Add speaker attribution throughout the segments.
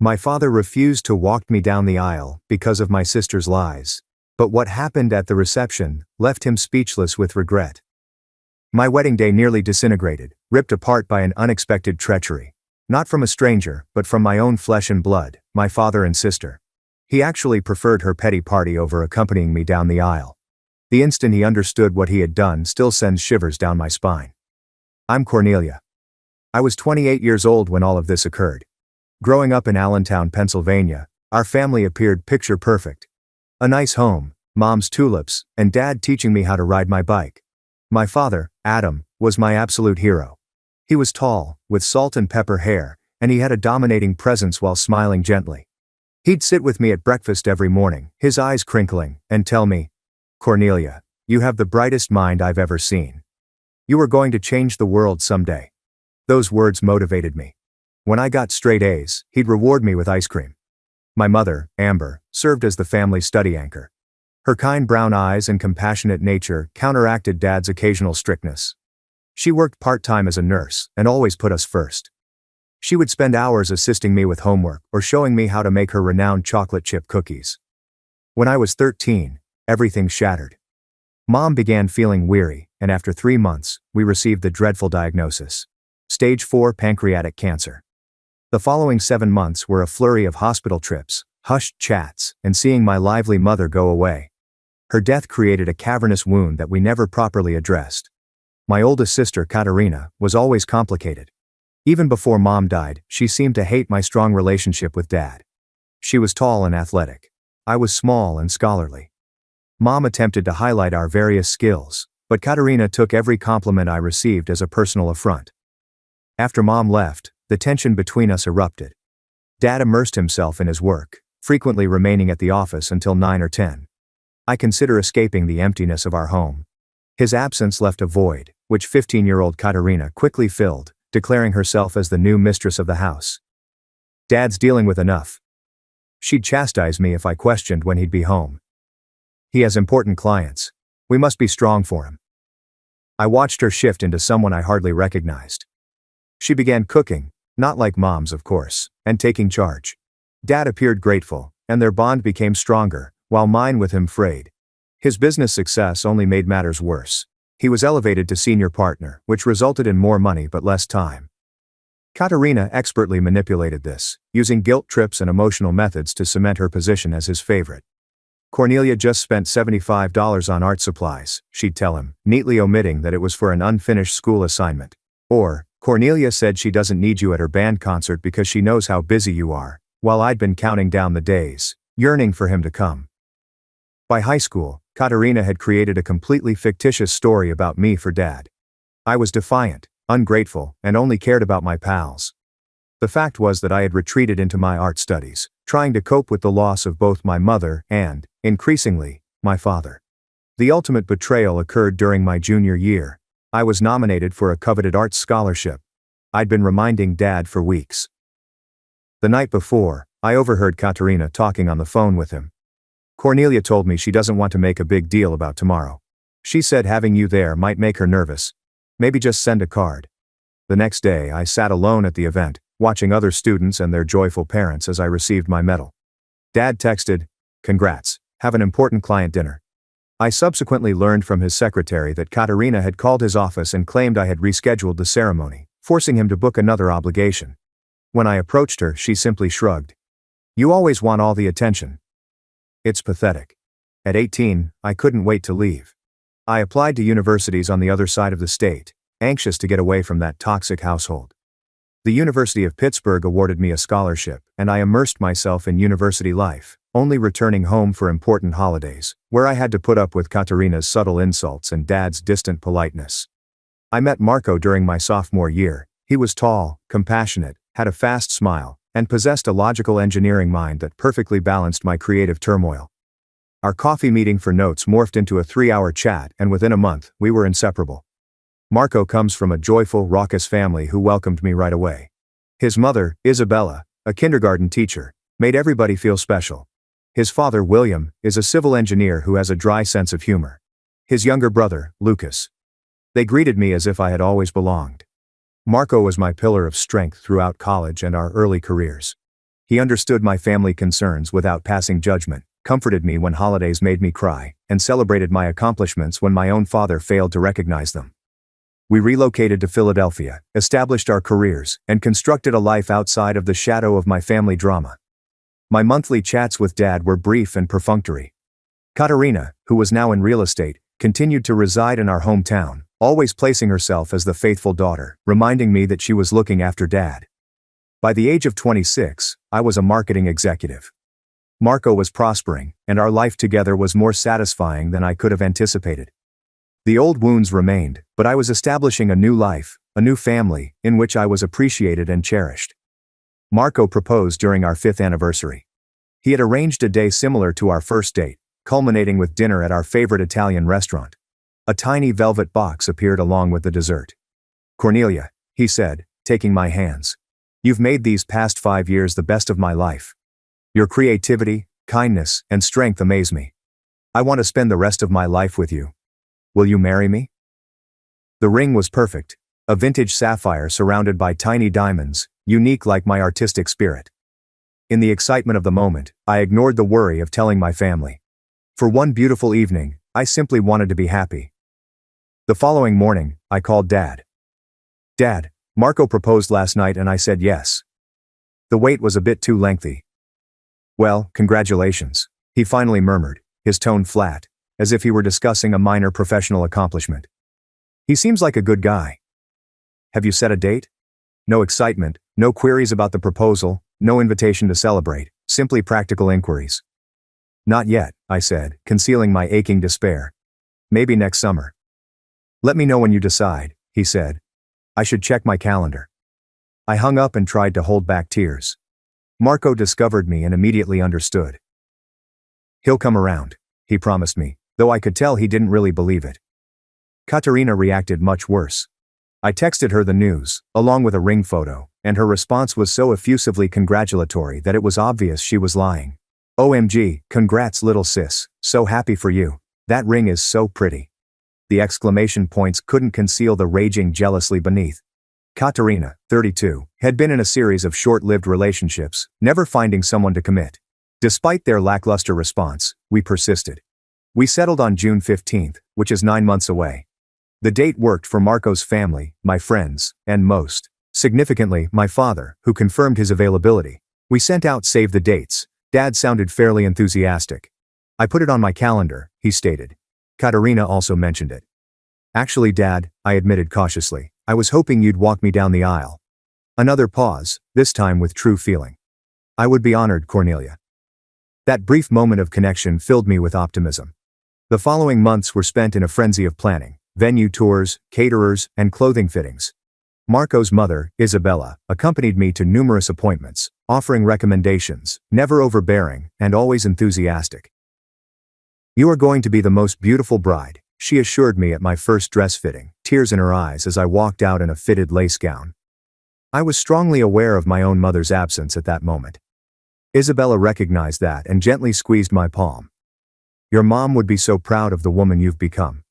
Speaker 1: My father refused to walk me down the aisle because of my sister's lies. But what happened at the reception left him speechless with regret. My wedding day nearly disintegrated, ripped apart by an unexpected treachery. Not from a stranger, but from my own flesh and blood, my father and sister. He actually preferred her petty party over accompanying me down the aisle. The instant he understood what he had done still sends shivers down my spine. I'm Cornelia. I was 28 years old when all of this occurred. Growing up in Allentown, Pennsylvania, our family appeared picture perfect. A nice home, mom's tulips, and dad teaching me how to ride my bike. My father, Adam, was my absolute hero. He was tall, with salt and pepper hair, and he had a dominating presence while smiling gently. He'd sit with me at breakfast every morning, his eyes crinkling, and tell me, "Cornelia, you have the brightest mind I've ever seen. You are going to change the world someday." Those words motivated me. When I got straight A's, he'd reward me with ice cream. My mother, Amber, served as the family study anchor. Her kind brown eyes and compassionate nature counteracted Dad's occasional strictness. She worked part-time as a nurse and always put us first. She would spend hours assisting me with homework or showing me how to make her renowned chocolate chip cookies. When I was 13, everything shattered. Mom began feeling weary, and after 3 months, we received the dreadful diagnosis: Stage 4 pancreatic cancer. The following 7 months were a flurry of hospital trips, hushed chats, and seeing my lively mother go away. Her death created a cavernous wound that we never properly addressed. My oldest sister, Katerina, was always complicated. Even before Mom died, she seemed to hate my strong relationship with Dad. She was tall and athletic. I was small and scholarly. Mom attempted to highlight our various skills, but Katerina took every compliment I received as a personal affront. After Mom left, the tension between us erupted. Dad immersed himself in his work, frequently remaining at the office until 9 or 10. I consider escaping the emptiness of our home. His absence left a void, which 15-year-old Katerina quickly filled, declaring herself as the new mistress of the house. "Dad's dealing with enough." She'd chastise me if I questioned when he'd be home. "He has important clients. We must be strong for him." I watched her shift into someone I hardly recognized. She began cooking, not like Mom's of course, and taking charge. Dad appeared grateful, and their bond became stronger, while mine with him frayed. His business success only made matters worse. He was elevated to senior partner, which resulted in more money but less time. Katerina expertly manipulated this, using guilt trips and emotional methods to cement her position as his favorite. "Cornelia just spent $75 on art supplies," she'd tell him, neatly omitting that it was for an unfinished school assignment. Or, "Cornelia said she doesn't need you at her band concert because she knows how busy you are," while I'd been counting down the days, yearning for him to come. By high school, Katerina had created a completely fictitious story about me for Dad. I was defiant, ungrateful, and only cared about my pals. The fact was that I had retreated into my art studies, trying to cope with the loss of both my mother and, increasingly, my father. The ultimate betrayal occurred during my junior year. I was nominated for a coveted arts scholarship. I'd been reminding Dad for weeks. The night before, I overheard Katerina talking on the phone with him. "Cornelia told me she doesn't want to make a big deal about tomorrow. She said having you there might make her nervous. Maybe just send a card." The next day, I sat alone at the event, watching other students and their joyful parents as I received my medal. Dad texted, "Congrats, have an important client dinner." I subsequently learned from his secretary that Katerina had called his office and claimed I had rescheduled the ceremony, forcing him to book another obligation. When I approached her, she simply shrugged. "You always want all the attention." It's pathetic. At 18, I couldn't wait to leave. I applied to universities on the other side of the state, anxious to get away from that toxic household. The University of Pittsburgh awarded me a scholarship, and I immersed myself in university life, only returning home for important holidays, where I had to put up with Katerina's subtle insults and Dad's distant politeness. I met Marco during my sophomore year. He was tall, compassionate, had a fast smile, and possessed a logical engineering mind that perfectly balanced my creative turmoil. Our coffee meeting for notes morphed into a 3-hour chat, and within a month, we were inseparable. Marco comes from a joyful, raucous family who welcomed me right away. His mother, Isabella, a kindergarten teacher, made everybody feel special. His father, William, is a civil engineer who has a dry sense of humor. His younger brother, Lucas. They greeted me as if I had always belonged. Marco was my pillar of strength throughout college and our early careers. He understood my family concerns without passing judgment, comforted me when holidays made me cry, and celebrated my accomplishments when my own father failed to recognize them. We relocated to Philadelphia, established our careers, and constructed a life outside of the shadow of my family drama. My monthly chats with Dad were brief and perfunctory. Katerina, who was now in real estate, continued to reside in our hometown, always placing herself as the faithful daughter, reminding me that she was looking after Dad. By the age of 26, I was a marketing executive. Marco was prospering, and our life together was more satisfying than I could have anticipated. The old wounds remained, but I was establishing a new life, a new family, in which I was appreciated and cherished. Marco proposed during our 5th anniversary. He had arranged a day similar to our first date, culminating with dinner at our favorite Italian restaurant. A tiny velvet box appeared along with the dessert. "Cornelia," he said, taking my hands. "You've made these past 5 years the best of my life. Your creativity, kindness, and strength amaze me. I want to spend the rest of my life with you. Will you marry me?" The ring was perfect, a vintage sapphire surrounded by tiny diamonds, unique like my artistic spirit. In the excitement of the moment, I ignored the worry of telling my family. For one beautiful evening, I simply wanted to be happy. The following morning, I called Dad. "Dad, Marco proposed last night and I said yes." The wait was a bit too lengthy. "Well, congratulations," he finally murmured, his tone flat, as if he were discussing a minor professional accomplishment. "He seems like a good guy. Have you set a date?" No excitement, no queries about the proposal, no invitation to celebrate, simply practical inquiries. "Not yet," I said, concealing my aching despair. "Maybe next summer." "Let me know when you decide," he said. "I should check my calendar." I hung up and tried to hold back tears. Marco discovered me and immediately understood. "He'll come around," he promised me, though I could tell he didn't really believe it. Katerina reacted much worse. I texted her the news, along with a ring photo, and her response was so effusively congratulatory that it was obvious she was lying. "OMG, congrats little sis, so happy for you. That ring is so pretty." The exclamation points couldn't conceal the raging jealousy beneath. Katerina, 32, had been in a series of short-lived relationships, never finding someone to commit. Despite their lackluster response, we persisted. We settled on June 15th, which is 9 months away. The date worked for Marco's family, my friends, and most significantly, my father, who confirmed his availability. We sent out save the dates. Dad sounded fairly enthusiastic. "I put it on my calendar," he stated. Katerina also mentioned it. "Actually, Dad," I admitted cautiously, "I was hoping you'd walk me down the aisle." Another pause, this time with true feeling. "I would be honored, Cornelia." That brief moment of connection filled me with optimism. The following months were spent in a frenzy of planning, venue tours, caterers, and clothing fittings. Marco's mother, Isabella, accompanied me to numerous appointments, offering recommendations, never overbearing, and always enthusiastic. "You are going to be the most beautiful bride," she assured me at my first dress fitting, tears in her eyes as I walked out in a fitted lace gown. I was strongly aware of my own mother's absence at that moment. Isabella recognized that and gently squeezed my palm. "Your mom would be so proud of the woman you've become."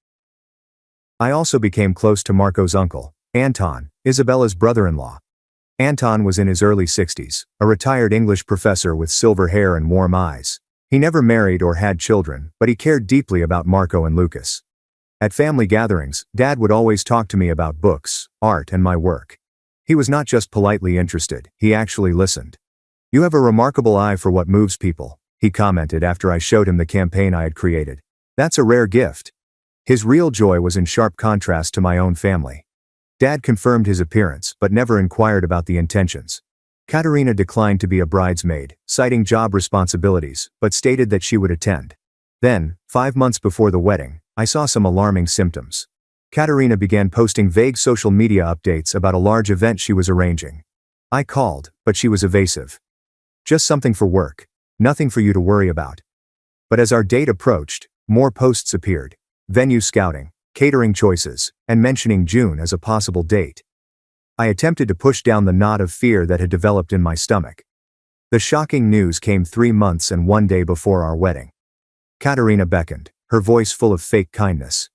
Speaker 1: I also became close to Marco's uncle, Anton, Isabella's brother-in-law. Anton was in his early 60s, a retired English professor with silver hair and warm eyes. He never married or had children, but he cared deeply about Marco and Lucas. At family gatherings, Dad would always talk to me about books, art, and my work. He was not just politely interested, he actually listened. "You have a remarkable eye for what moves people," he commented after I showed him the campaign I had created. "That's a rare gift." His real joy was in sharp contrast to my own family. Dad confirmed his appearance but never inquired about the intentions. Katerina declined to be a bridesmaid, citing job responsibilities, but stated that she would attend. Then, 5 months before the wedding, I saw some alarming symptoms. Katerina began posting vague social media updates about a large event she was arranging. I called, but she was evasive. "Just something for work. Nothing for you to worry about." But as our date approached, more posts appeared. Venue scouting, catering choices, and mentioning June as a possible date. I attempted to push down the knot of fear that had developed in my stomach. The shocking news came 3 months and 1 day before our wedding. Katerina beckoned, her voice full of fake kindness.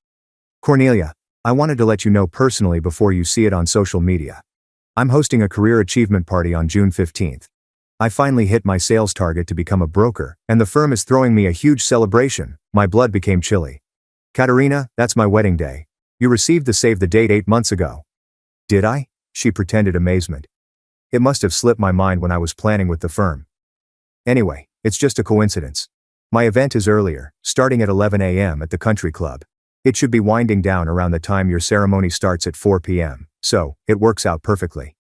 Speaker 1: "Cornelia, I wanted to let you know personally before you see it on social media. I'm hosting a career achievement party on June 15th. I finally hit my sales target to become a broker, and the firm is throwing me a huge celebration. My blood became chilly. Katerina, that's my wedding day. You received the save the date 8 months ago. Did I? She pretended amazement. It must have slipped my mind when I was planning with the firm. Anyway, it's just a coincidence. My event is earlier, starting at 11 a.m. at the country club. It should be winding down around the time your ceremony starts at 4 p.m., so it works out perfectly.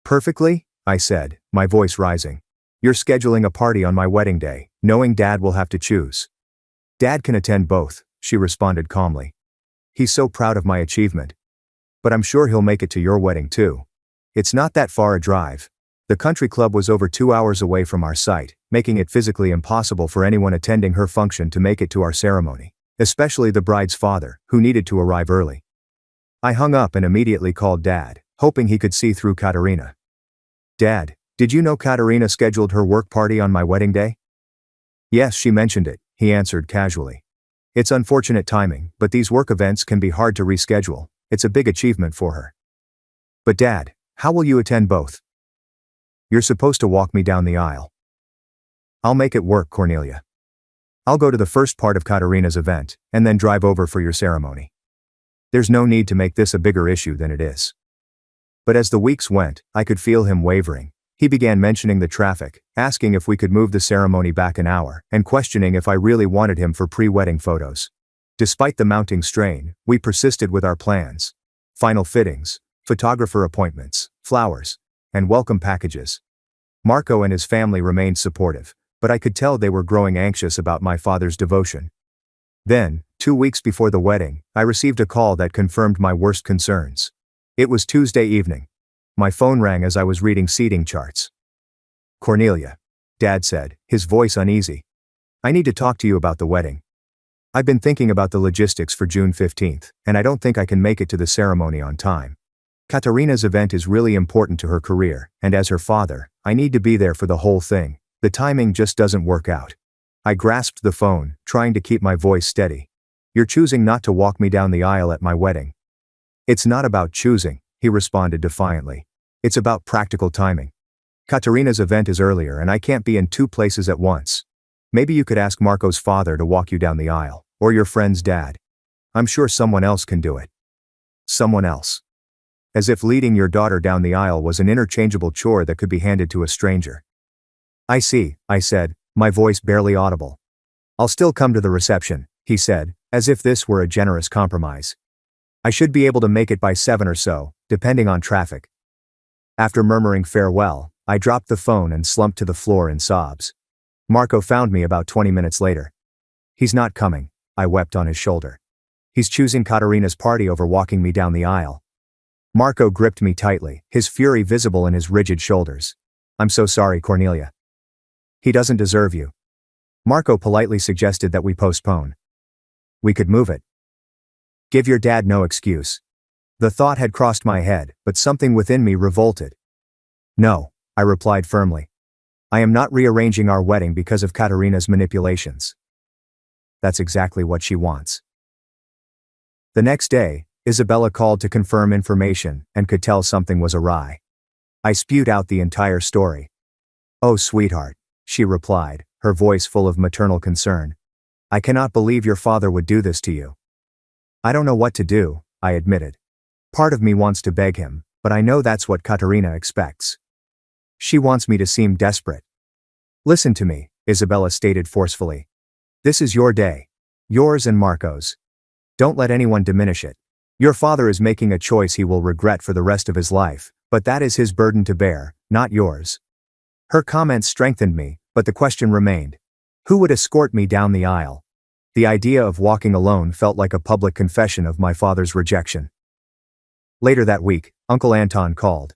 Speaker 1: Perfectly? I said, my voice rising. You're scheduling a party on my wedding day, knowing Dad will have to choose. Dad can attend both, she responded calmly. He's so proud of my achievement. But I'm sure he'll make it to your wedding too. It's not that far a drive. The country club was over 2 hours away from our site, making it physically impossible for anyone attending her function to make it to our ceremony, especially the bride's father, who needed to arrive early. I hung up and immediately called Dad, hoping he could see through Katerina. Dad, did you know Katerina scheduled her work party on my wedding day? Yes, she mentioned it, he answered casually. It's unfortunate timing, but these work events can be hard to reschedule. It's a big achievement for her. But Dad, how will you attend both? You're supposed to walk me down the aisle. I'll make it work, Cornelia. I'll go to the first part of Katerina's event, and then drive over for your ceremony. There's no need to make this a bigger issue than it is. But as the weeks went, I could feel him wavering. He began mentioning the traffic, asking if we could move the ceremony back an hour, and questioning if I really wanted him for pre-wedding photos. Despite the mounting strain, we persisted with our plans. Final fittings, photographer appointments, flowers, and welcome packages. Marco and his family remained supportive, but I could tell they were growing anxious about my father's devotion. Then, 2 weeks before the wedding, I received a call that confirmed my worst concerns. It was Tuesday evening. My phone rang as I was reading seating charts. Cornelia, Dad said, his voice uneasy. I need to talk to you about the wedding. I've been thinking about the logistics for June 15th, and I don't think I can make it to the ceremony on time. Katerina's event is really important to her career, and as her father, I need to be there for the whole thing. The timing just doesn't work out. I grasped the phone, trying to keep my voice steady. You're choosing not to walk me down the aisle at my wedding. It's not about choosing, he responded defiantly. It's about practical timing. Katerina's event is earlier and I can't be in 2 places at once. Maybe you could ask Marco's father to walk you down the aisle, or your friend's dad. I'm sure someone else can do it. Someone else. As if leading your daughter down the aisle was an interchangeable chore that could be handed to a stranger. I see, I said, my voice barely audible. I'll still come to the reception, he said, as if this were a generous compromise. I should be able to make it by 7 or so, depending on traffic. After murmuring farewell, I dropped the phone and slumped to the floor in sobs. Marco found me about 20 minutes later. He's not coming, I wept on his shoulder. He's choosing Katerina's party over walking me down the aisle. Marco gripped me tightly, his fury visible in his rigid shoulders. I'm so sorry, Cornelia. He doesn't deserve you. Marco politely suggested that we postpone. We could move it. Give your dad no excuse. The thought had crossed my head, but something within me revolted. No, I replied firmly. I am not rearranging our wedding because of Katerina's manipulations. That's exactly what she wants. The next day, Isabella called to confirm information and could tell something was awry. I spewed out the entire story. Oh, sweetheart, she replied, her voice full of maternal concern. I cannot believe your father would do this to you. I don't know what to do, I admitted. Part of me wants to beg him, but I know that's what Katerina expects. She wants me to seem desperate. Listen to me, Isabella stated forcefully. This is your day. Yours and Marco's. Don't let anyone diminish it. Your father is making a choice he will regret for the rest of his life, but that is his burden to bear, not yours. Her comments strengthened me, but the question remained. Who would escort me down the aisle? The idea of walking alone felt like a public confession of my father's rejection. Later that week, Uncle Anton called.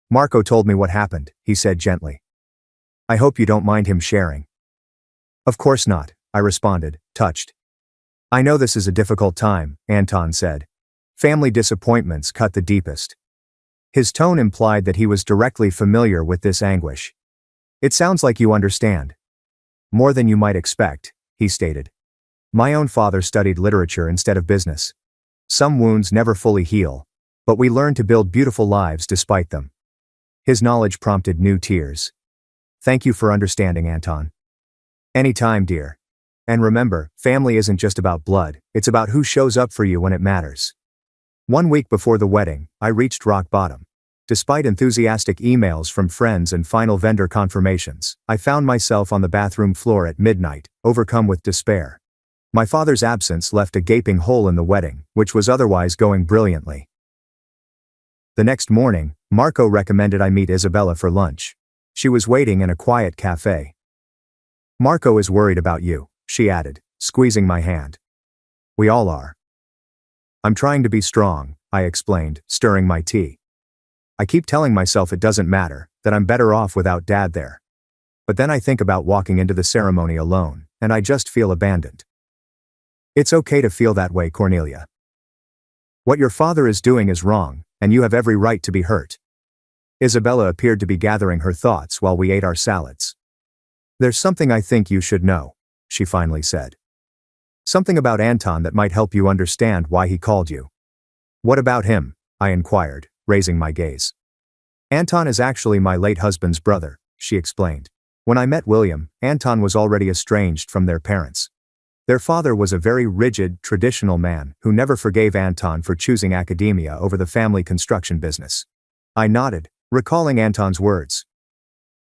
Speaker 1: Marco told me what happened, he said gently. I hope you don't mind him sharing. Of course not, I responded, touched. I know this is a difficult time, Anton said. Family disappointments cut the deepest. His tone implied that he was directly familiar with this anguish. It sounds like you understand. More than you might expect, he stated. My own father studied literature instead of business. Some wounds never fully heal, but we learn to build beautiful lives despite them. His knowledge prompted new tears. Thank you for understanding, Anton. Anytime, dear. And remember, family isn't just about blood, it's about who shows up for you when it matters. 1 week before the wedding, I reached rock bottom. Despite enthusiastic emails from friends and final vendor confirmations, I found myself on the bathroom floor at midnight, overcome with despair. My father's absence left a gaping hole in the wedding, which was otherwise going brilliantly. The next morning, Marco recommended I meet Isabella for lunch. She was waiting in a quiet cafe. Marco is worried about you, she added, squeezing my hand. We all are. I'm trying to be strong, I explained, stirring my tea. I keep telling myself it doesn't matter, that I'm better off without Dad there. But then I think about walking into the ceremony alone, and I just feel abandoned. It's okay to feel that way, Cornelia. What your father is doing is wrong, and you have every right to be hurt. Isabella appeared to be gathering her thoughts while we ate our salads. There's something I think you should know, she finally said. Something about Anton that might help you understand why he called you. What about him? I inquired, raising my gaze. Anton is actually my late husband's brother, she explained. When I met William, Anton was already estranged from their parents. Their father was a very rigid, traditional man who never forgave Anton for choosing academia over the family construction business. I nodded, recalling Anton's words.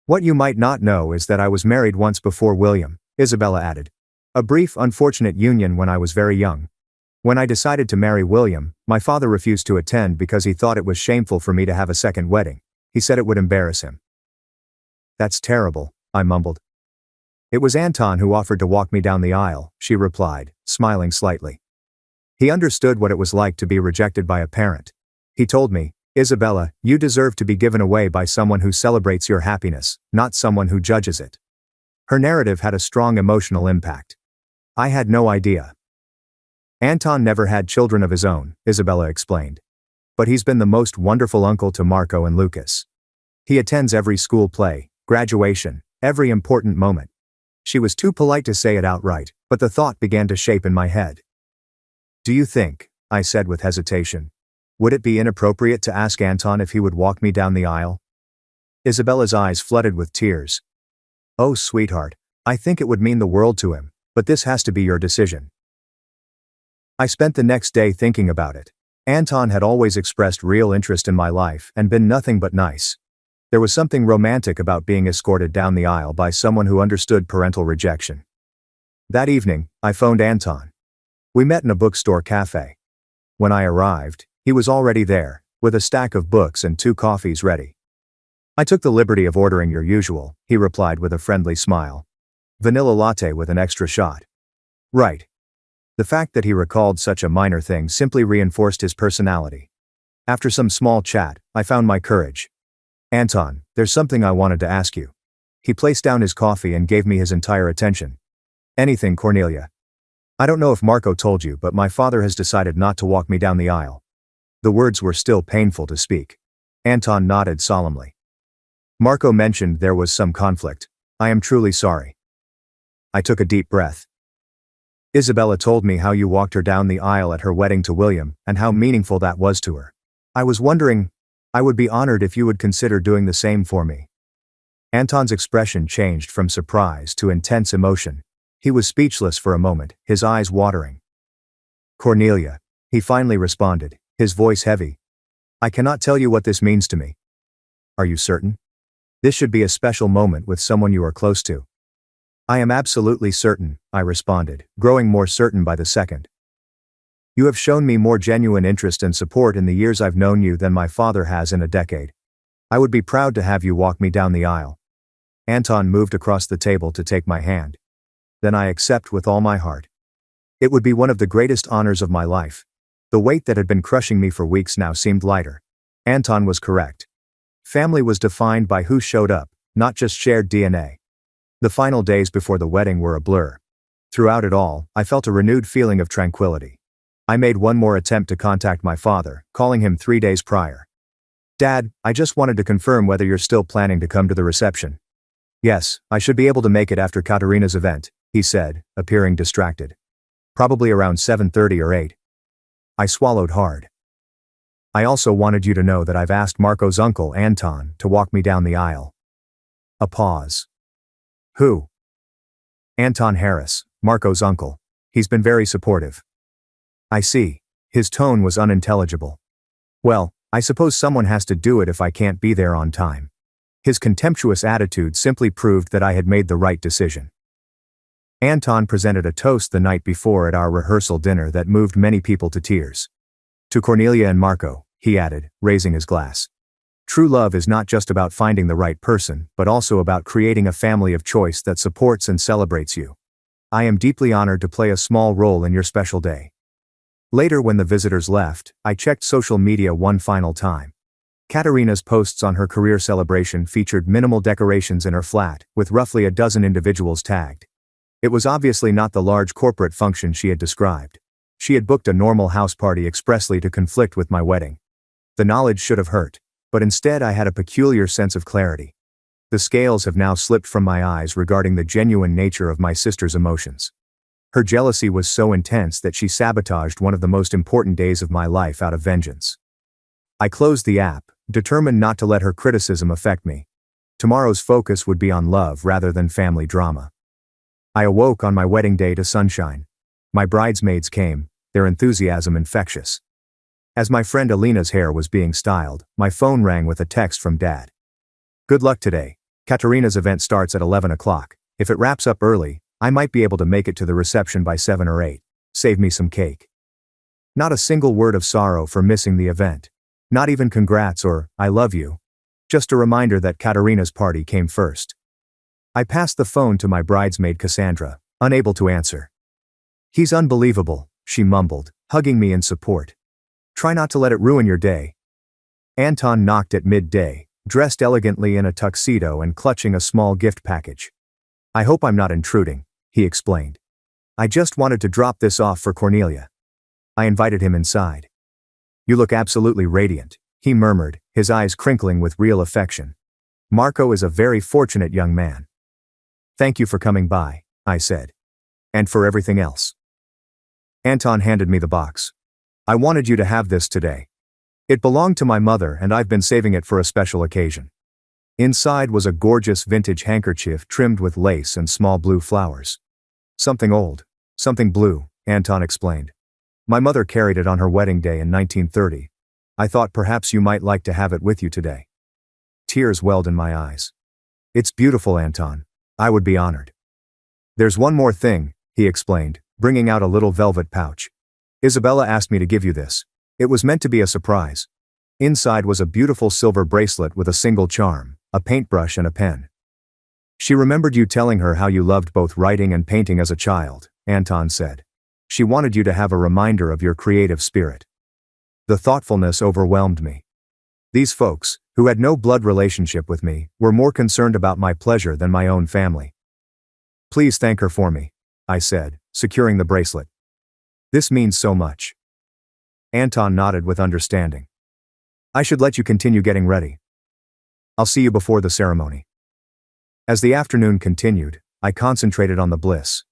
Speaker 1: What you might not know is that I was married once before William, Isabella added. A brief, unfortunate union when I was very young. When I decided to marry William, my father refused to attend because he thought it was shameful for me to have a second wedding. He said it would embarrass him. That's terrible, I mumbled. It was Anton who offered to walk me down the aisle, she replied, smiling slightly. He understood what it was like to be rejected by a parent. He told me, Isabella, you deserve to be given away by someone who celebrates your happiness, not someone who judges it. Her narrative had a strong emotional impact. I had no idea. Anton never had children of his own, Isabella explained. But he's been the most wonderful uncle to Marco and Lucas. He attends every school play, graduation, every important moment. She was too polite to say it outright, but the thought began to shape in my head. Do you think, I said with hesitation, would it be inappropriate to ask Anton if he would walk me down the aisle? Isabella's eyes flooded with tears. Oh, sweetheart, I think it would mean the world to him, but this has to be your decision. I spent the next day thinking about it. Anton had always expressed real interest in my life and been nothing but nice. There was something romantic about being escorted down the aisle by someone who understood parental rejection. That evening, I phoned Anton. We met in a bookstore cafe. When I arrived, he was already there, with a stack of books and 2 coffees ready. I took the liberty of ordering your usual, he replied with a friendly smile. Vanilla latte with an extra shot. Right. The fact that he recalled such a minor thing simply reinforced his personality. After some small chat, I found my courage. Anton, there's something I wanted to ask you. He placed down his coffee and gave me his entire attention. Anything, Cornelia. I don't know if Marco told you, but my father has decided not to walk me down the aisle. The words were still painful to speak. Anton nodded solemnly. Marco mentioned there was some conflict. I am truly sorry. I took a deep breath. Isabella told me how you walked her down the aisle at her wedding to William, and how meaningful that was to her. I was wondering, I would be honored if you would consider doing the same for me. Anton's expression changed from surprise to intense emotion. He was speechless for a moment, his eyes watering. Cornelia, he finally responded, his voice heavy. I cannot tell you what this means to me. Are you certain? This should be a special moment with someone you are close to. I am absolutely certain, I responded, growing more certain by the second. You have shown me more genuine interest and support in the years I've known you than my father has in a decade. I would be proud to have you walk me down the aisle. Anton moved across the table to take my hand. Then I accept with all my heart. It would be one of the greatest honors of my life. The weight that had been crushing me for weeks now seemed lighter. Anton was correct. Family was defined by who showed up, not just shared DNA. The final days before the wedding were a blur. Throughout it all, I felt a renewed feeling of tranquility. I made one more attempt to contact my father, calling him 3 days prior. Dad, I just wanted to confirm whether you're still planning to come to the reception. Yes, I should be able to make it after Katerina's event, he said, appearing distracted. Probably around 7:30 or 8. I swallowed hard. I also wanted you to know that I've asked Marco's uncle, Anton, to walk me down the aisle. A pause. Who? Anton Harris, Marco's uncle. He's been very supportive. I see. His tone was unintelligible. Well, I suppose someone has to do it if I can't be there on time. His contemptuous attitude simply proved that I had made the right decision. Anton presented a toast the night before at our rehearsal dinner that moved many people to tears. To Cornelia and Marco, he added, raising his glass. True love is not just about finding the right person, but also about creating a family of choice that supports and celebrates you. I am deeply honored to play a small role in your special day. Later, when the visitors left, I checked social media one final time. Katerina's posts on her career celebration featured minimal decorations in her flat, with roughly a dozen individuals tagged. It was obviously not the large corporate function she had described. She had booked a normal house party expressly to conflict with my wedding. The knowledge should have hurt, but instead I had a peculiar sense of clarity. The scales have now slipped from my eyes regarding the genuine nature of my sister's emotions. Her jealousy was so intense that she sabotaged one of the most important days of my life out of vengeance. I closed the app, determined not to let her criticism affect me. Tomorrow's focus would be on love rather than family drama. I awoke on my wedding day to sunshine. My bridesmaids came, their enthusiasm infectious. As my friend Alina's hair was being styled, my phone rang with a text from Dad. Good luck today. Katerina's event starts at 11 o'clock. If it wraps up early, I might be able to make it to the reception by 7 or 8. Save me some cake. Not a single word of sorrow for missing the event. Not even congrats or, I love you. Just a reminder that Katerina's party came first. I passed the phone to my bridesmaid Cassandra, unable to answer. He's unbelievable, she mumbled, hugging me in support. Try not to let it ruin your day. Anton knocked at midday, dressed elegantly in a tuxedo and clutching a small gift package. I hope I'm not intruding, he explained. I just wanted to drop this off for Cornelia. I invited him inside. You look absolutely radiant, he murmured, his eyes crinkling with real affection. Marco is a very fortunate young man. Thank you for coming by, I said. And for everything else. Anton handed me the box. I wanted you to have this today. It belonged to my mother and I've been saving it for a special occasion. Inside was a gorgeous vintage handkerchief trimmed with lace and small blue flowers. Something old, something blue, Anton explained. My mother carried it on her wedding day in 1930. I thought perhaps you might like to have it with you today. Tears welled in my eyes. It's beautiful, Anton. I would be honored. There's one more thing, he explained, bringing out a little velvet pouch. Isabella asked me to give you this. It was meant to be a surprise. Inside was a beautiful silver bracelet with a single charm, a paintbrush and a pen. She remembered you telling her how you loved both writing and painting as a child, Anton said. She wanted you to have a reminder of your creative spirit. The thoughtfulness overwhelmed me. These folks, who had no blood relationship with me, were more concerned about my pleasure than my own family. Please thank her for me, I said, securing the bracelet. This means so much. Anton nodded with understanding. I should let you continue getting ready. I'll see you before the ceremony. As the afternoon continued, I concentrated on the bliss.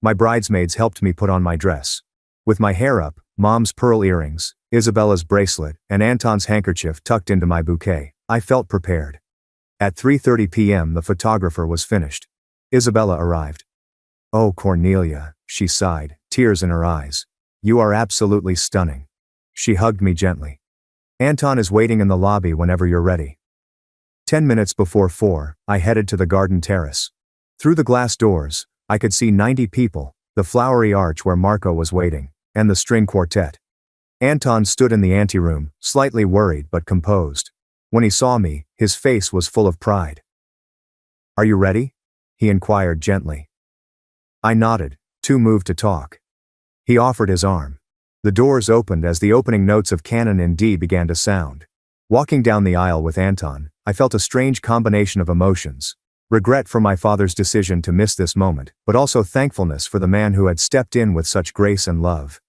Speaker 1: My bridesmaids helped me put on my dress. With my hair up, Mom's pearl earrings, Isabella's bracelet, and Anton's handkerchief tucked into my bouquet, I felt prepared. At 3:30 p.m. the photographer was finished. Isabella arrived. Oh, Cornelia, she sighed, tears in her eyes. You are absolutely stunning. She hugged me gently. Anton is waiting in the lobby whenever you're ready. 10 minutes before 4, I headed to the garden terrace. Through the glass doors, I could see 90 people, the flowery arch where Marco was waiting, and the string quartet. Anton stood in the anteroom, slightly worried but composed. When he saw me, his face was full of pride. Are you ready? He inquired gently. I nodded, too moved to talk. He offered his arm. The doors opened as the opening notes of Canon in D began to sound. Walking down the aisle with Anton, I felt a strange combination of emotions. Regret for my father's decision to miss this moment, but also thankfulness for the man who had stepped in with such grace and love.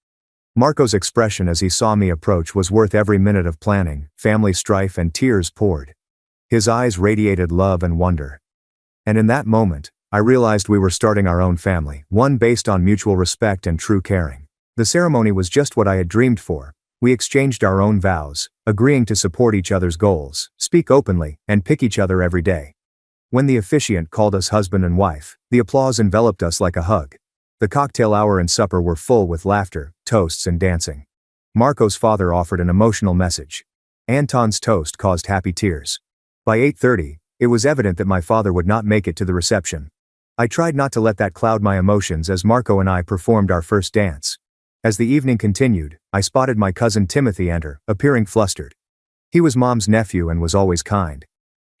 Speaker 1: Marco's expression as he saw me approach was worth every minute of planning, family strife and tears poured. His eyes radiated love and wonder. And in that moment, I realized we were starting our own family, one based on mutual respect and true caring. The ceremony was just what I had dreamed for. We exchanged our own vows, agreeing to support each other's goals, speak openly, and pick each other every day. When the officiant called us husband and wife, the applause enveloped us like a hug. The cocktail hour and supper were full with laughter, toasts and dancing. Marco's father offered an emotional message. Anton's toast caused happy tears. By 8:30, it was evident that my father would not make it to the reception. I tried not to let that cloud my emotions as Marco and I performed our first dance. As the evening continued, I spotted my cousin Timothy enter, appearing flustered. He was Mom's nephew and was always kind.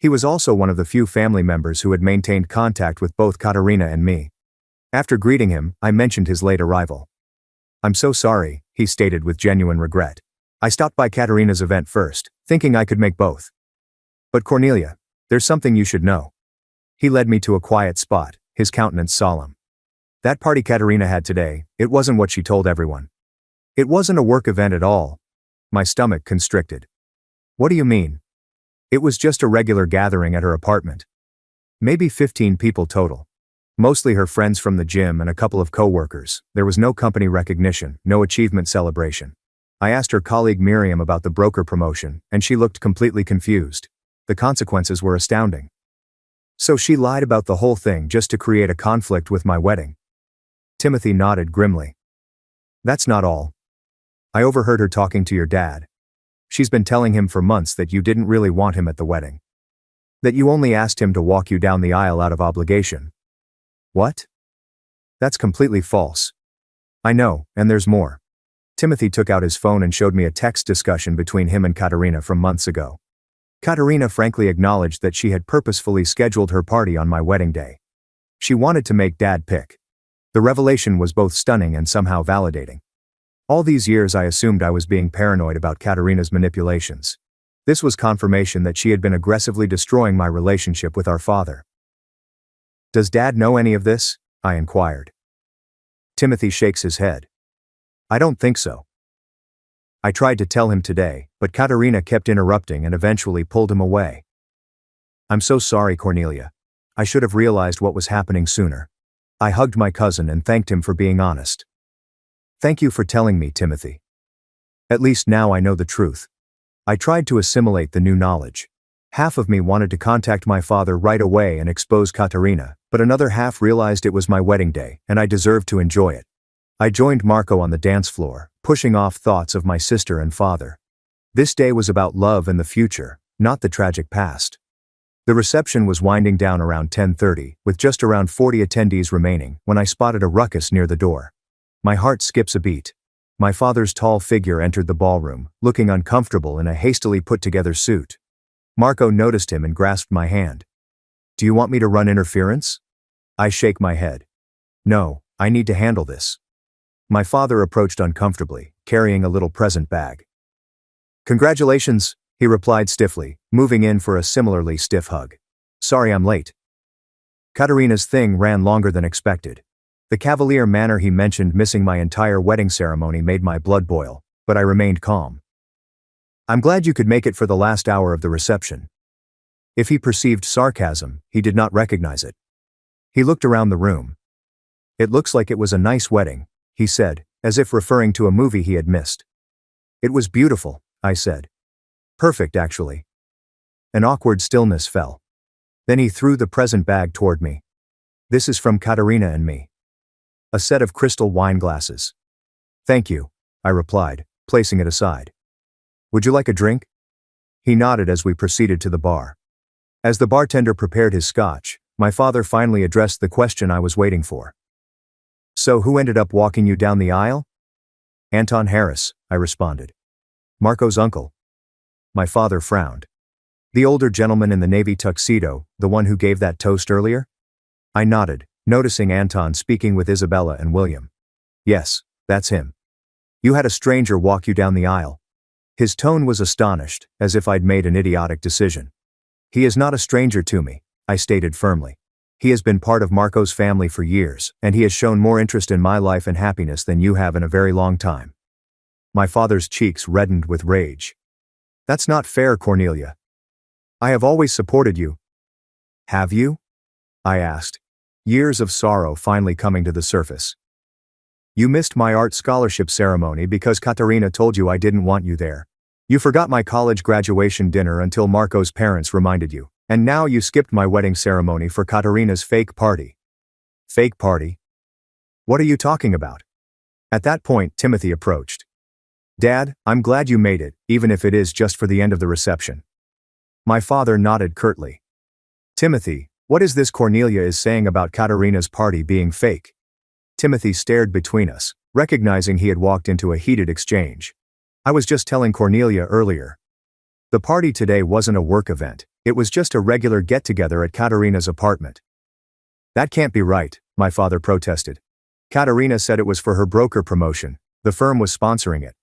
Speaker 1: He was also one of the few family members who had maintained contact with both Katerina and me. After greeting him, I mentioned his late arrival. "I'm so sorry," he stated with genuine regret. "I stopped by Katerina's event first, thinking I could make both. But Cornelia, there's something you should know." He led me to a quiet spot, his countenance solemn. "That party Katerina had today, it wasn't what she told everyone. It wasn't a work event at all." My stomach constricted. "What do you mean?" "It was just a regular gathering at her apartment. Maybe 15 people total. Mostly her friends from the gym and a couple of co-workers. There was no company recognition, no achievement celebration. I asked her colleague Miriam about the broker promotion, and she looked completely confused. The consequences were astounding. So she lied about the whole thing just to create a conflict with my wedding." Timothy nodded grimly. "That's not all. I overheard her talking to your dad. She's been telling him for months that you didn't really want him at the wedding. That you only asked him to walk you down the aisle out of obligation." "What?" "That's completely false." "I know, and there's more." Timothy took out his phone and showed me a text discussion between him and Katerina from months ago. Katerina frankly acknowledged that she had purposefully scheduled her party on my wedding day. She wanted to make Dad pick. The revelation was both stunning and somehow validating. All these years I assumed I was being paranoid about Katerina's manipulations. This was confirmation that she had been aggressively destroying my relationship with our father. "Does Dad know any of this?" I inquired. Timothy shakes his head. "I don't think so. I tried to tell him today, but Katerina kept interrupting and eventually pulled him away." "I'm so sorry, Cornelia. I should have realized what was happening sooner." I hugged my cousin and thanked him for being honest. "Thank you for telling me, Timothy. At least now I know the truth." I tried to assimilate the new knowledge. Half of me wanted to contact my father right away and expose Katerina, but another half realized it was my wedding day, and I deserved to enjoy it. I joined Marco on the dance floor, pushing off thoughts of my sister and father. This day was about love and the future, not the tragic past. The reception was winding down around 10:30, with just around 40 attendees remaining, when I spotted a ruckus near the door. My heart skips a beat. My father's tall figure entered the ballroom, looking uncomfortable in a hastily put-together suit. Marco noticed him and grasped my hand. "Do you want me to run interference?" I shake my head. "No, I need to handle this." My father approached uncomfortably, carrying a little present bag. "Congratulations," he replied stiffly, moving in for a similarly stiff hug. "Sorry I'm late." Katerina's thing ran longer than expected. The cavalier manner he mentioned missing my entire wedding ceremony made my blood boil, but I remained calm. "I'm glad you could make it for the last hour of the reception." If he perceived sarcasm, he did not recognize it. He looked around the room. "It looks like it was a nice wedding," he said, as if referring to a movie he had missed. "It was beautiful," I said. "Perfect, actually." An awkward stillness fell. Then he threw the present bag toward me. "This is from Katerina and me. A set of crystal wine glasses." "Thank you," I replied, placing it aside. "Would you like a drink?" He nodded as we proceeded to the bar. As the bartender prepared his scotch, my father finally addressed the question I was waiting for. "So who ended up walking you down the aisle?" "Anton Harris," I responded. "Marco's uncle." My father frowned. "The older gentleman in the navy tuxedo, the one who gave that toast earlier?" I nodded, noticing Anton speaking with Isabella and William. "Yes, that's him. You had a stranger walk you down the aisle." His tone was astonished, as if I'd made an idiotic decision. "He is not a stranger to me," I stated firmly. "He has been part of Marco's family for years, and he has shown more interest in my life and happiness than you have in a very long time." My father's cheeks reddened with rage. "That's not fair, Cornelia. I have always supported you." "Have you?" I asked, years of sorrow finally coming to the surface. "You missed my art scholarship ceremony because Katerina told you I didn't want you there. You forgot my college graduation dinner until Marco's parents reminded you. And now you skipped my wedding ceremony for Katerina's fake party. Fake party? What are you talking about? At that point, Timothy approached. Dad, I'm glad you made it, even if it is just for the end of the reception. My father nodded curtly. Timothy, what is this Cornelia is saying about Katerina's party being fake? Timothy stared between us, recognizing he had walked into a heated exchange. I was just telling Cornelia earlier. The party today wasn't a work event, it was just a regular get-together at Katerina's apartment. That can't be right, my father protested. Katerina said it was for her broker promotion, the firm was sponsoring it.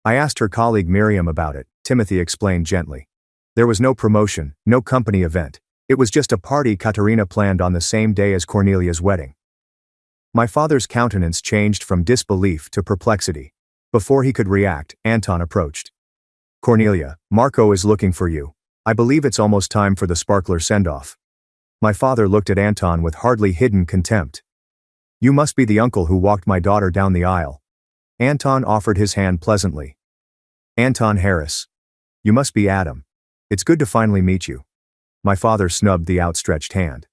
Speaker 1: I asked her colleague Miriam about it, Timothy explained gently. There was no promotion, no company event. It was just a party Katerina planned on the same day as Cornelia's wedding. My father's countenance changed from disbelief to perplexity. Before he could react, Anton approached. Cornelia, Marco is looking for you. I believe it's almost time for the sparkler send-off. My father looked at Anton with hardly hidden contempt. You must be the uncle who walked my daughter down the aisle. Anton offered his hand pleasantly. Anton Harris. You must be Adam. It's good to finally meet you. My father snubbed the outstretched hand.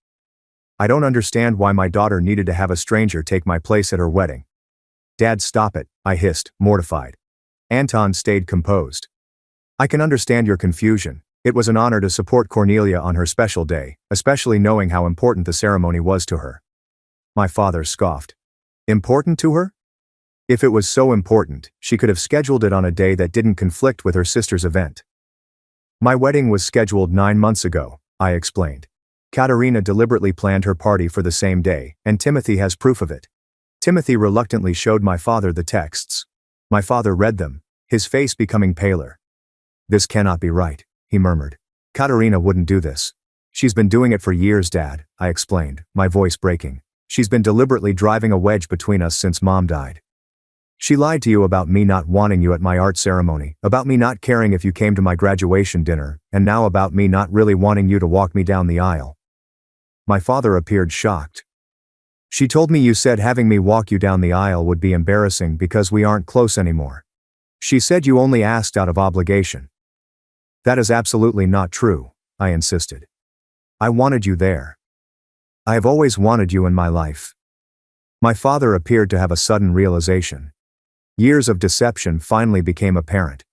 Speaker 1: I don't understand why my daughter needed to have a stranger take my place at her wedding. Dad, stop it, I hissed, mortified. Anton stayed composed. I can understand your confusion. It was an honor to support Cornelia on her special day, especially knowing how important the ceremony was to her. My father scoffed. Important to her? If it was so important, she could have scheduled it on a day that didn't conflict with her sister's event. My wedding was scheduled 9 months ago, I explained. Katerina deliberately planned her party for the same day, and Timothy has proof of it. Timothy reluctantly showed my father the texts. My father read them, his face becoming paler. This cannot be right, he murmured. Katerina wouldn't do this. She's been doing it for years, Dad, I explained, my voice breaking. She's been deliberately driving a wedge between us since Mom died. She lied to you about me not wanting you at my art ceremony, about me not caring if you came to my graduation dinner, and now about me not really wanting you to walk me down the aisle. My father appeared shocked. She told me you said having me walk you down the aisle would be embarrassing because we aren't close anymore. She said you only asked out of obligation. That is absolutely not true, I insisted. I wanted you there. I have always wanted you in my life. My father appeared to have a sudden realization. Years of deception finally became apparent.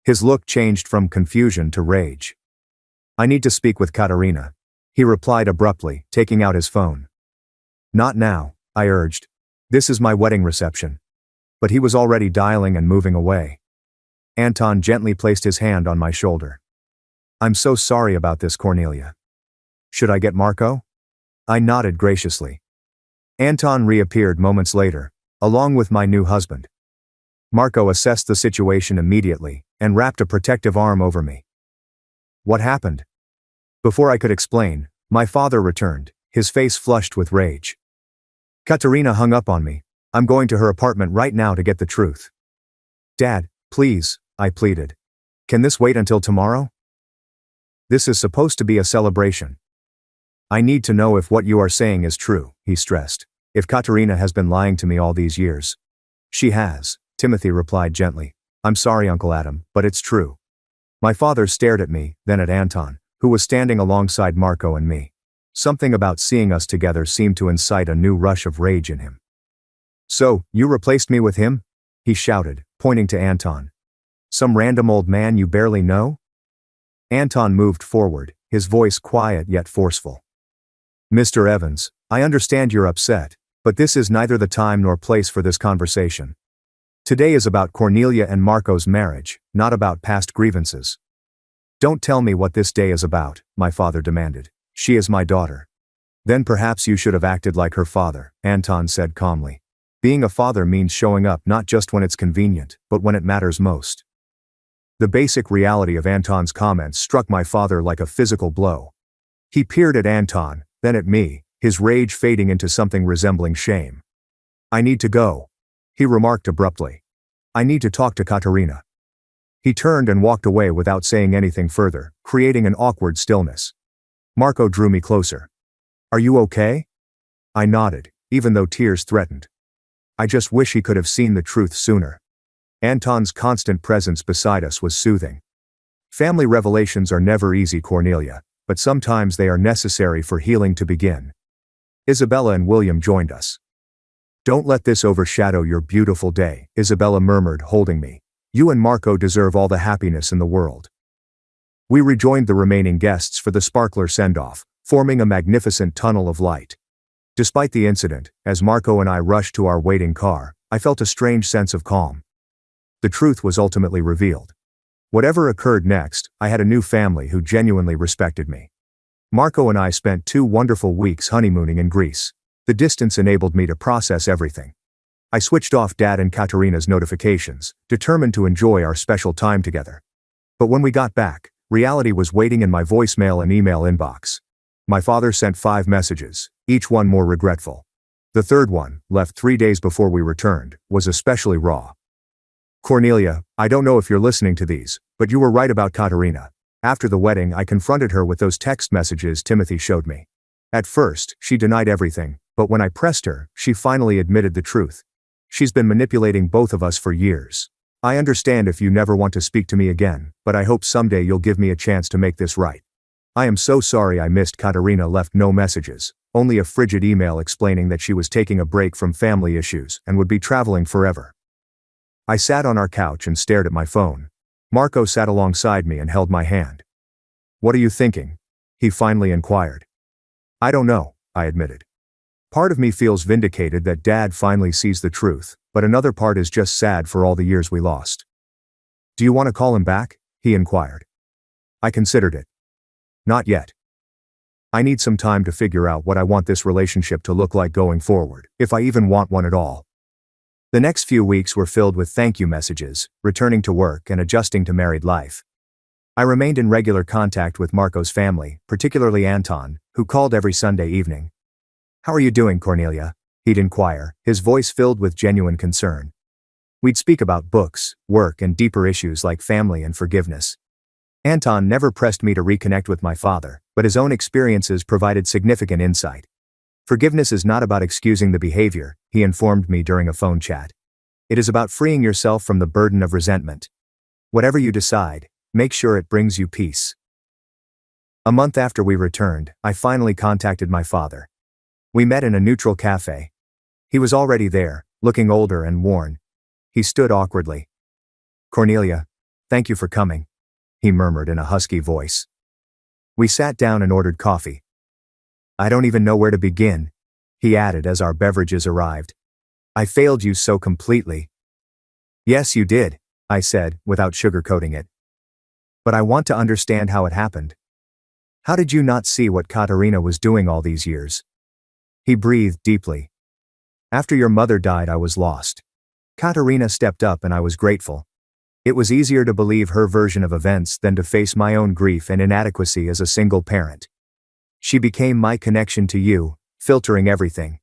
Speaker 1: His look changed from confusion to rage. I need to speak with Katerina, he replied abruptly, taking out his phone. Not now, I urged. This is my wedding reception. But he was already dialing and moving away. Anton gently placed his hand on my shoulder. I'm so sorry about this, Cornelia. Should I get Marco? I nodded graciously. Anton reappeared moments later, along with my new husband. Marco assessed the situation immediately and wrapped a protective arm over me. What happened? Before I could explain, my father returned, his face flushed with rage. Katerina hung up on me. I'm going to her apartment right now to get the truth. Dad, please, I pleaded. Can this wait until tomorrow? This is supposed to be a celebration. I need to know if what you are saying is true, he stressed. If Katerina has been lying to me all these years. She has, Timothy replied gently. I'm sorry, Uncle Adam, but it's true. My father stared at me, then at Anton, who was standing alongside Marco and me. Something about seeing us together seemed to incite a new rush of rage in him. So, you replaced me with him? He shouted, pointing to Anton. Some random old man you barely know? Anton moved forward, his voice quiet yet forceful. Mr. Evans, I understand you're upset, but this is neither the time nor place for this conversation. Today is about Cornelia and Marco's marriage, not about past grievances. Don't tell me what this day is about, my father demanded. She is my daughter. Then perhaps you should have acted like her father, Anton said calmly. Being a father means showing up not just when it's convenient, but when it matters most. The basic reality of Anton's comments struck my father like a physical blow. He peered at Anton, then at me, his rage fading into something resembling shame. I need to go, he remarked abruptly. I need to talk to Katerina. He turned and walked away without saying anything further, creating an awkward stillness. Marco drew me closer. Are you okay? I nodded, even though tears threatened. I just wish he could have seen the truth sooner. Anton's constant presence beside us was soothing. Family revelations are never easy, Cornelia. but sometimes they are necessary for healing to begin. Isabella and William joined us. "Don't let this overshadow your beautiful day," Isabella murmured, holding me. "You and Marco deserve all the happiness in the world." We rejoined the remaining guests for the sparkler send-off, forming a magnificent tunnel of light. Despite the incident, as Marco and I rushed to our waiting car, I felt a strange sense of calm. The truth was ultimately revealed. Whatever occurred next, I had a new family who genuinely respected me. Marco and I spent 2 wonderful weeks honeymooning in Greece. The distance enabled me to process everything. I switched off Dad and Katerina's notifications, determined to enjoy our special time together. But when we got back, reality was waiting in my voicemail and email inbox. My father sent 5 messages, each one more regretful. The third one, left 3 days before we returned, was especially raw. "Cornelia, I don't know if you're listening to these, but you were right about Katerina. After the wedding, I confronted her with those text messages Timothy showed me. At first, she denied everything, but when I pressed her, she finally admitted the truth. She's been manipulating both of us for years. I understand if you never want to speak to me again, but I hope someday you'll give me a chance to make this right. I am so sorry I missed." Katerina left no messages, only a frigid email explaining that she was taking a break from family issues and would be traveling forever. I sat on our couch and stared at my phone. Marco sat alongside me and held my hand. "What are you thinking?" he finally inquired. "I don't know," I admitted. Part of me feels vindicated that Dad finally sees the truth, but another part is just sad for all the years we lost. "Do you want to call him back?" he inquired. I considered it. "Not yet. I need some time to figure out what I want this relationship to look like going forward, if I even want one at all." The next few weeks were filled with thank you messages, returning to work and adjusting to married life. I remained in regular contact with Marco's family, particularly Anton, who called every Sunday evening. "How are you doing, Cornelia?" he'd inquire, his voice filled with genuine concern. We'd speak about books, work, and deeper issues like family and forgiveness. Anton never pressed me to reconnect with my father, but his own experiences provided significant insight. "Forgiveness is not about excusing the behavior," he informed me during a phone chat. "It is about freeing yourself from the burden of resentment. Whatever you decide, make sure it brings you peace." A month after we returned, I finally contacted my father. We met in a neutral cafe. He was already there, looking older and worn. He stood awkwardly. "Cornelia, thank you for coming," he murmured in a husky voice. We sat down and ordered coffee. "I don't even know where to begin," he added as our beverages arrived. "I failed you so completely." "Yes, you did," I said, without sugarcoating it. "But I want to understand how it happened. How did you not see what Katerina was doing all these years?" He breathed deeply. "After your mother died, I was lost. Katerina stepped up and I was grateful. It was easier to believe her version of events than to face my own grief and inadequacy as a single parent. She became my connection to you, filtering everything.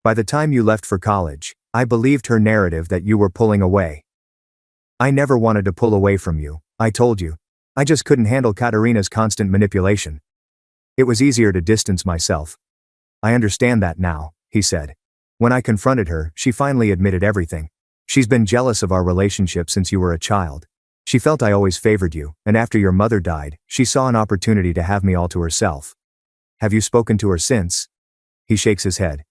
Speaker 1: By the time you left for college, I believed her narrative that you were pulling away. I never wanted to pull away from you, I told you. I just couldn't handle Katerina's constant manipulation. It was easier to distance myself. I understand that now," he said. "When I confronted her, she finally admitted everything. She's been jealous of our relationship since you were a child. She felt I always favored you, and after your mother died, she saw an opportunity to have me all to herself. Have you spoken to her since?" He shakes his head.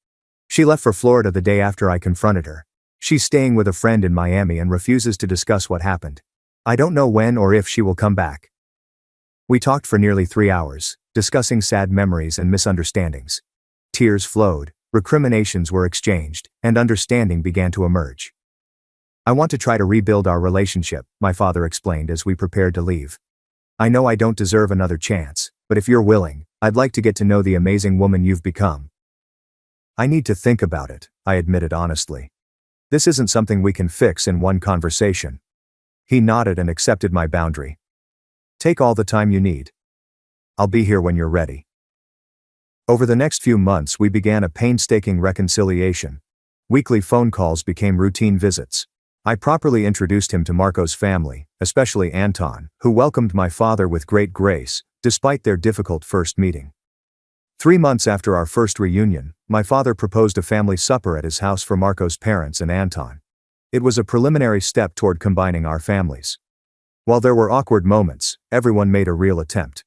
Speaker 1: "She left for Florida the day after I confronted her. She's staying with a friend in Miami and refuses to discuss what happened. I don't know when or if she will come back." We talked for nearly 3 hours, discussing sad memories and misunderstandings. Tears flowed, recriminations were exchanged, and understanding began to emerge. "I want to try to rebuild our relationship," my father explained as we prepared to leave. "I know I don't deserve another chance, but if you're willing, I'd like to get to know the amazing woman you've become." "I need to think about it," I admitted honestly. "This isn't something we can fix in one conversation." He nodded and accepted my boundary. "Take all the time you need. I'll be here when you're ready." Over the next few months we began a painstaking reconciliation. Weekly phone calls became routine visits. I properly introduced him to Marco's family, especially Anton, who welcomed my father with great grace, despite their difficult first meeting. 3 months after our first reunion, my father proposed a family supper at his house for Marco's parents and Anton. It was a preliminary step toward combining our families. While there were awkward moments, everyone made a real attempt.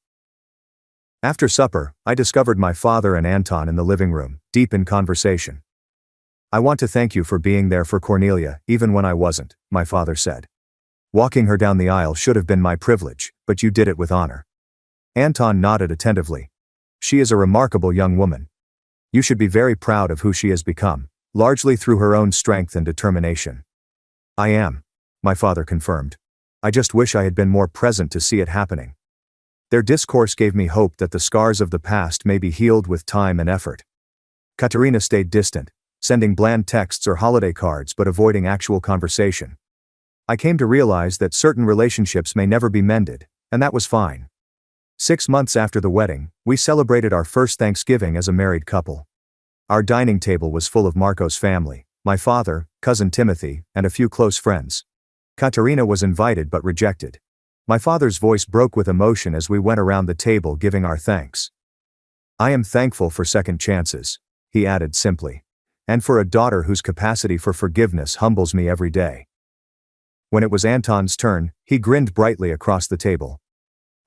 Speaker 1: After supper, I discovered my father and Anton in the living room, deep in conversation. "I want to thank you for being there for Cornelia, even when I wasn't," my father said. "Walking her down the aisle should have been my privilege, but you did it with honor." Anton nodded attentively. "She is a remarkable young woman. You should be very proud of who she has become, largely through her own strength and determination." "I am," my father confirmed. "I just wish I had been more present to see it happening." Their discourse gave me hope that the scars of the past may be healed with time and effort. Katerina stayed distant, sending bland texts or holiday cards but avoiding actual conversation. I came to realize that certain relationships may never be mended, and that was fine. 6 months after the wedding, we celebrated our first Thanksgiving as a married couple. Our dining table was full of Marco's family, my father, cousin Timothy, and a few close friends. Katerina was invited but rejected. My father's voice broke with emotion as we went around the table giving our thanks. "I am thankful for second chances," he added simply, "and for a daughter whose capacity for forgiveness humbles me every day." When it was Anton's turn, he grinned brightly across the table.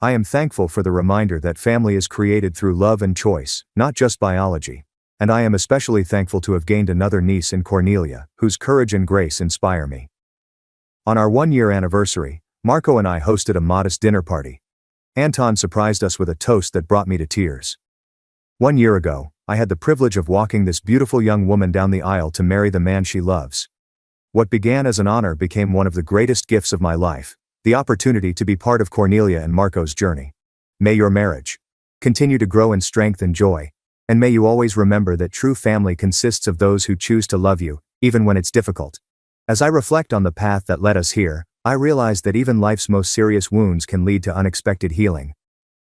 Speaker 1: "I am thankful for the reminder that family is created through love and choice, not just biology. And I am especially thankful to have gained another niece in Cornelia, whose courage and grace inspire me." On our 1-year anniversary, Marco and I hosted a modest dinner party. Anton surprised us with a toast that brought me to tears. 1 year ago, I had the privilege of walking this beautiful young woman down the aisle to marry the man she loves. What began as an honor became one of the greatest gifts of my life, the opportunity to be part of Cornelia and Marco's journey. May your marriage continue to grow in strength and joy, and may you always remember that true family consists of those who choose to love you, even when it's difficult. As I reflect on the path that led us here, I realize that even life's most serious wounds can lead to unexpected healing.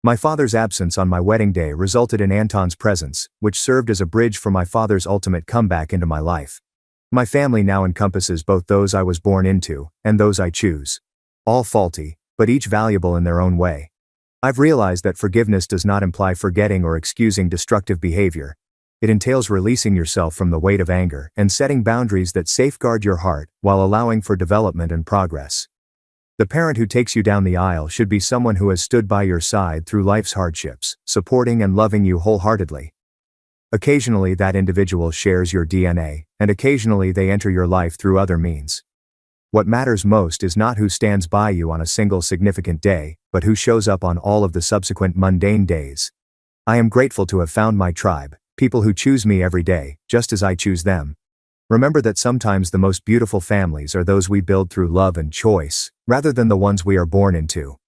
Speaker 1: My father's absence on my wedding day resulted in Anton's presence, which served as a bridge for my father's ultimate comeback into my life. My family now encompasses both those I was born into, and those I choose. All faulty, but each valuable in their own way. I've realized that forgiveness does not imply forgetting or excusing destructive behavior. It entails releasing yourself from the weight of anger and setting boundaries that safeguard your heart while allowing for development and progress. The parent who takes you down the aisle should be someone who has stood by your side through life's hardships, supporting and loving you wholeheartedly. Occasionally that individual shares your DNA, and occasionally they enter your life through other means. What matters most is not who stands by you on a single significant day, but who shows up on all of the subsequent mundane days. I am grateful to have found my tribe, people who choose me every day, just as I choose them. Remember that sometimes the most beautiful families are those we build through love and choice, rather than the ones we are born into.